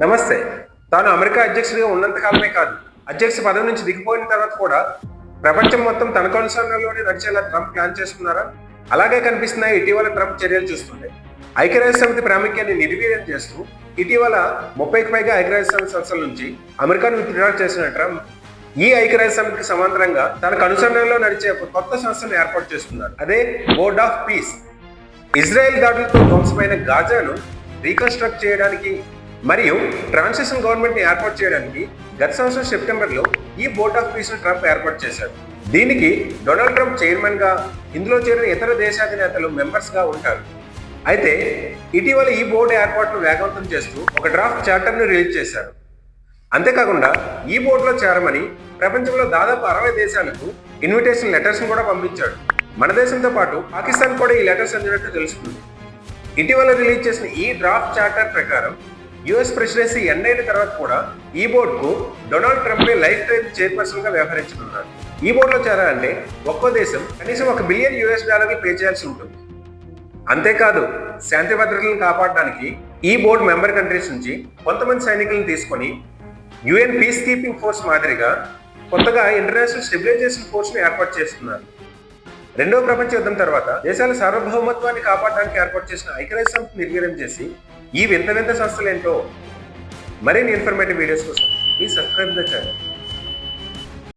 నమస్తే. తాను అమెరికా అధ్యక్షుడిగా ఉన్నంత కాలమే కాదు, అధ్యక్ష పదవి నుంచి దిగిపోయిన తర్వాత కూడా ప్రపంచం మొత్తం తన కొనసాగంలోనే నడిచేలా ట్రంప్ ప్లాన్ చేసుకున్నారా? అలాగే కనిపిస్తున్నాయి ఇటీవల ట్రంప్ చర్యలు చూస్తుంటే. ఐక్యరాజ్య సమితి ప్రాముఖ్యాన్ని నిర్వీర్యం చేస్తూ ఇటీవల 30కి పైగా ఐక్యరాజ్య సమితి సంస్థల నుంచి అమెరికాను విత్డ్రా చేసిన ట్రంప్ ఈ ఐక్యరాజ్య సమితికి సమాంతరంగా తనకు అనుసరణలో నడిచే ఒక కొత్త సంస్థను ఏర్పాటు చేస్తున్నారు. అదే బోర్డ్ ఆఫ్ పీస్. ఇజ్రాయెల్ దాడులతో ధ్వంసమైన గాజాను రీకన్స్ట్రక్ట్ చేయడానికి మరియు ట్రాన్సిషన్ గవర్నమెంట్ ని ఏర్పాటు చేయడానికి గత సంవత్సరం సెప్టెంబర్లో ఈ బోర్డ్ ఆఫ్ పీస్ ను ట్రంప్ ఏర్పాటు చేశారు. దీనికి డొనాల్డ్ ట్రంప్ చైర్మన్ గా, ఇందులో చేరిన ఇతర దేశాధినేతలు మెంబర్స్ గా ఉంటారు. అయితే ఇటీవల ఈ బోర్డు ఏర్పాటును వేగవంతం చేస్తూ ఒక డ్రాఫ్ట్ చార్టర్ ను రిలీజ్ చేశారు. అంతేకాకుండా ఈ బోర్డులో చేరమని ప్రపంచంలో దాదాపు 60 దేశాలకు ఇన్విటేషన్ లెటర్స్ కూడా పంపించాడు. మన దేశంతో పాటు పాకిస్తాన్ కూడా ఈ లెటర్స్ అందినట్టు తెలుస్తుంది. ఇటీవల రిలీజ్ చేసిన ఈ డ్రాఫ్ట్ చార్టర్ ప్రకారం యుఎస్ ప్రెసిడెన్సీ ఎండ్ అయిన తర్వాత కూడా ఈ బోర్డుకు Donald Trump life time chairperson గా వ్యవహరించనున్నారు. ఈ బోర్డులో చేరాలంటే ఒక్కో దేశం కనీసం $1 బిలియన్ పే చేయాల్సి ఉంటుంది. అంతేకాదు, శాంతి భద్రతలను కాపాడడానికి ఈ బోర్డు మెంబర్ కంట్రీస్ నుంచి కొంతమంది సైనికులను తీసుకొని యుఎన్ పీస్ కీపింగ్ ఫోర్స్ మాదిరిగా కొత్తగా ఇంటర్నేషనల్ స్టెబిలైజేషన్ ఫోర్స్ ను ఏర్పాటు చేస్తున్నారు. రెండవ ప్రపంచ యుద్ధం తర్వాత దేశాల సార్వభౌమత్వాన్ని కాపాడడానికి ఏర్పాటు చేసిన ఐక్యరాజ్య సమితి నిర్వీర్యం చేసి ఈ వింత సంస్థలు ఏంటో మరిన్ని ఇన్ఫర్మేటివ్ వీడియోస్ కోసం ప్లీజ్ సబ్స్క్రైబ్ ద ఛానల్.